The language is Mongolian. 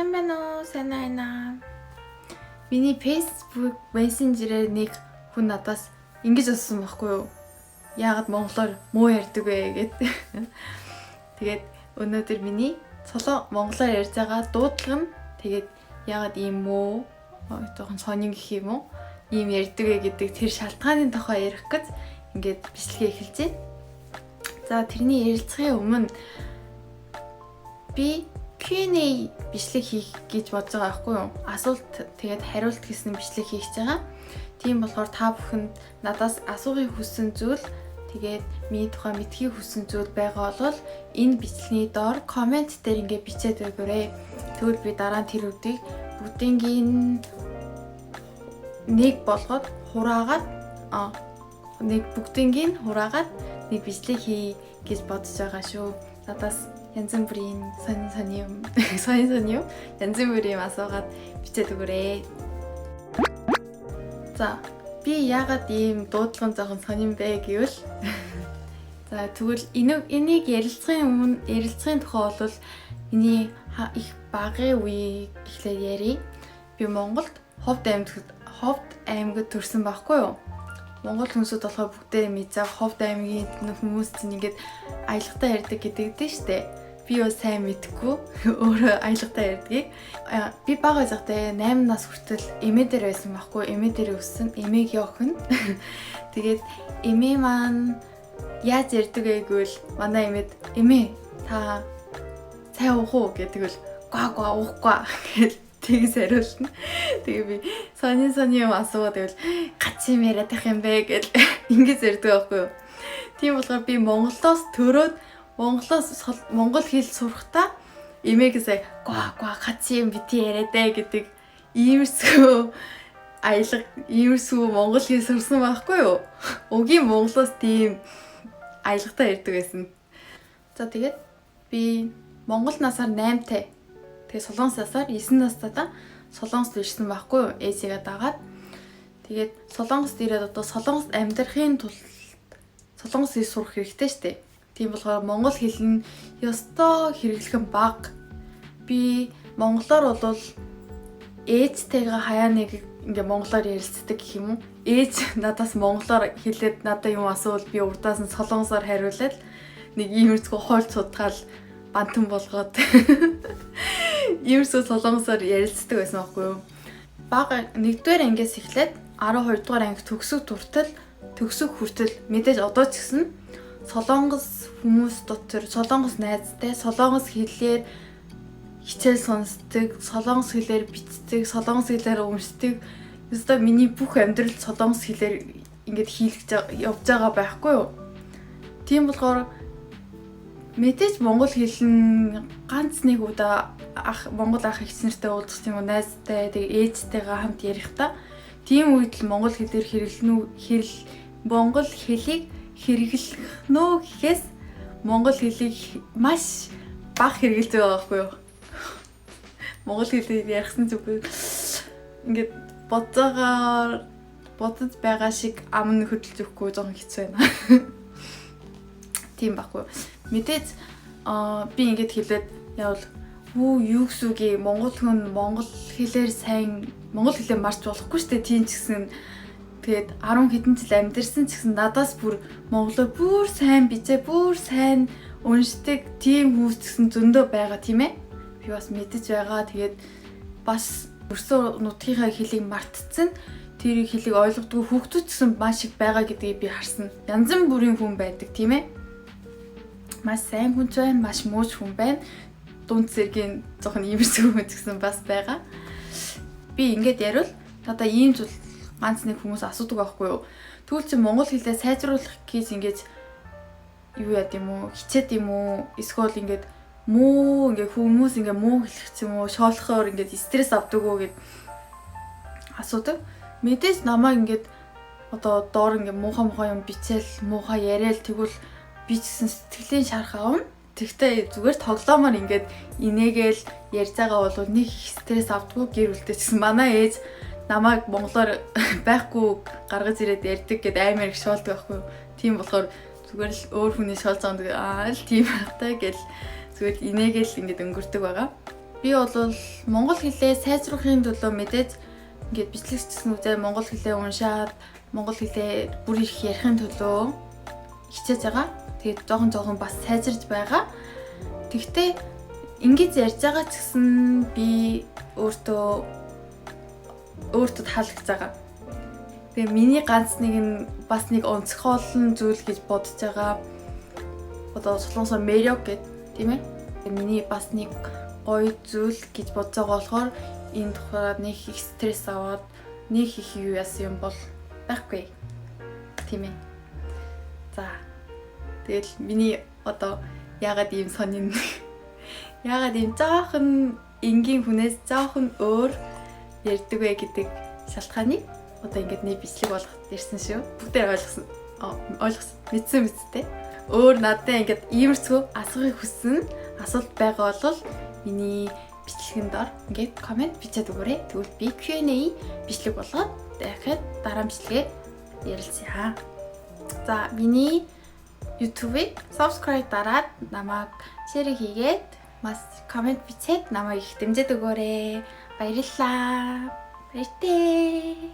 Сайн байна уу? Сайн байна. Миний Facebook Messenger-ээр нэг хүн надаас ингэж асуусан байхгүй юу? Яагаад монголоор муу ярьдаг вэ гэд. Тэгээд өнөөдөр миний монголоор ярьж байгаа дуудлага нь тэгээд яагаад ийм муу жоохон сонин гэх юм уу? Ийм ярьдаг вэ гэдэг тэр шалтгааны тухай ярих гэж ингээд бичлэгээ эхэлж байна. За тэрний ярилцлагын өмнө би Q&A бичлэг хийх гэж бодож байгаа байхгүй юу? Асуулт тэгээд хариулт гэсэн бичлэг хийж байгаа. Тийм болохоор та бүхэнд надаас асуухыг хүссэн зүйл тэгээд миний тухай мэдхийг хүссэн зүйл байгаа бол энэ бичлэгийн доор комент дээр ингээд бичээд өгөөрэй. Тэгвэл би дараа нь тэр үдийг бүгдийнгийн нэг болгоод хураагаад нэг нэг бичлэг хий гэж бодож байгаа шүү. Надаас янз бүрийн сонин юм янз бүрийн асуугаад бичээд өгөөрэй. За би яагаад ийм дуудлагын жоохон сонин бэ гэвэл за тэгвэл энийг ярилцлагын тухай бол миний их багын үеийг эхлээд ярий. Би Монголд Ховд аймагт төрсэн байхгүй юу? Монгол хүмүүсүүд болохоор бүгдээ мэдээ Ховд аймгийн хүмүүс чинь ингээд аялахтаа ярьдаг гэдэг штеп. Би юу сайн мэдгүй өөрөө аялахтаа ярьдгийг. Би бага байхдаа 8 нас хүртэл эмээ дээр байсан байхгүй. Эмээ дээр өссөн. Эмээгийн охин. Тэгээд эмээ маань яаж ярьдаг вэ гэвэл манай эмээд эмээ та цай уух уу гэдэг л гоо уухгүй гэж тэгс хариулна. Тэгээ би сонин юм асуугаад байвал гаци юм яриад байх юм бэ гэж ингэж ярьдаг байхгүй юу. Тийм болохоор би Монголоос төрөөд монгол хэл сурахдаа эмээгээсээ гоо гаци юм бити яриадаа гэдэг иймэрсгүй монгол хэл сурсан байхгүй юу. Өгийн Монголоос тийм аялагтай ярьдаг байсан. За тэгээд би Монгол насаар 8-тай. Тэгээ Солонгос насаар 9 настайдаа Солонгост ирсэн байхгүй юу. Ээжигээ дагаад. Тэгээд Солонгост ирээд одоо Солонгост амьдрахын тулд Солонгос хэл сурах хэрэгтэй штеп. Тийм болохоор монгол хэл нь ёстой хэрэглэхэн бага. Би монголоор бол ээжтэйгээ хаяа нэг ингээ монголоор ярилцдаг гэх юм уу. Ээж надаас монголоор хэлээд надад юм асуувал би урдаас нь солонгосоор хариулаад нэг иймэрхүү хоол цудгаал бантан болгоод иймэрхүү солонгосоор ярилцдаг байсан байхгүй юу. Бага 1-р ангиас эхлээд 12 дугаар анги төгсөх хүртэл мэдээж одоо ч гэсэн солонгос хүмүүс дотор солонгос найзтай солонгос хэлээр хичээл сонсдог, солонгос хэлээр бичдэг, солонгос хэлээр уншдаг. Өөртөө миний бүх амьдрал солонгос хэлээр ингээд явж байгаа байхгүй юу? Тийм болохоор мэдээж монгол хэл нь ганц нэг удаа монгол ах эгч нартай уулзах тийм үү найзтай тэгээ ээжтэйгээ хамт ярихдаа тийм үед л монгол хэлээр монгол хэлийг хэрэглэх нөө гэхээс монгол хэлийг маш бага хэрэгэлж байгаа байхгүй юу? Монгол хэлийг ярихсан зүггүй ингээд бодож байгаа шиг ам нь хөдөлж өгөхгүй жоохон хэцүү байна. Тийм байхгүй юу? Мэдээж би ингээд хэлээд явал юу гэсүгий монгол хүн монгол хэлээр марч болохгүй штэ тийм ч гэсэн тэгээд 10 хэдэн жил амьдэрсэн ч гэсэн надаас бүр монголоор бүр сайн бичээ бүр сайн уншдаг тийм хүмүүс ч гэсэн зөндөө байгаа тийм ээ. Би бас мэдэж байгаа. Тэгээд бас өрсөө нутгийнхаа хэлийг мартцсан тэр хэлийг ойлгодгүй хүүхдүүд ч гэсэн маш их байгаа гэдгийг би харсан. Янз бүрийн хүн байдаг тийм ээ. Маш сайн хүн ч байна, маш муу хүн байна. Дунд зэргийн жоохон иймэрхүү хүн ч гэсэн бас байгаа. Би ингээд яривал надаа ийм зүйл ганц нэг хүмүүс асуудаг байхгүй юу. Тэгвэл чи монгол хэлээ сайжруулах гэж ингэж юу яд юм уу, хичээд юм уу, эсвэл ингээд муу ингээ хүмүүс ингээ муу хэлэх ч юм уу, шоолохоор ингээд стресс авдаг уу гэд асуудаг. Мэдээж намайг ингээд одоо доор ингээ муухай юм бичээл, муухай яриад тэгвэл би ч гэсэн сэтгэлийн шарах авна. Тэгтээ зүгээр тоглоомоор ингээд инээгээл ярьж байгаа бол нэг стресс авдаггүй гэр бүлтэй ч гэсэн манай ээж намайг монголоор байхгүй гаргаж ирээд ярьдаг гэд аймаар их шоолдог байхгүй юу. Тийм болохоор зүгээр л өөр хүний шоолж байгаа л тийм байхтай гэл зүгээр инээгээл ингээд өнгөрдөг байгаа. би бол монгол хэлээ сайжруулахын төлөө мэдээж ингээд бичлэгчсэн үзээ монгол хэлээ уншаад монгол хэлээ бүр их ярихын төлөө хичээж байгаа. Тэгээд жоохон бас сайжирж байгаа. Тэгвэл ингэж ярьж байгаа ч гэсэн би өөртөө таалагдж байгаа. Тэгээ миний ганц нэг нь бас нэг онцгойлон зүйл гэж бодож байгаа. Одоо солонгосоор 매력 гэдэг тийм ээ. Миний бас нэг гоё зүйл гэж бодож байгаа болохоор энэ тухайд нэг их стресс аваад нэг их юу яасан юм бол байхгүй. Тийм ээ. За. Тэгэл миний одоо ягаад ийм сонин ягаад ийм жоохон энгийн хүнээс жоохон өөр ярьдаг вэ гэдэг шалтгааныг одоо ингээд нэг бичлэг болгоод ирсэн шүү. Бүгдээ ойлгосон. Ойлгосон. Мэдсэн мэдтэй. Өөр надад ингээд иймэрхүү асуухыг хүссэн асуулт байгаа бол миний бичлэгэн дор ингээд комент бичээд өгөөрэй. Тэгвэл би Q&A бичлэг болгоод дахиад дараа бичлэгээ ярилцъя. За, миний YouTube-ыг subscribe дараад намайг share хийгээд бас комент бичээд намайг их дэмжиж өгөөрэй. Баярлалаа. Баяртай.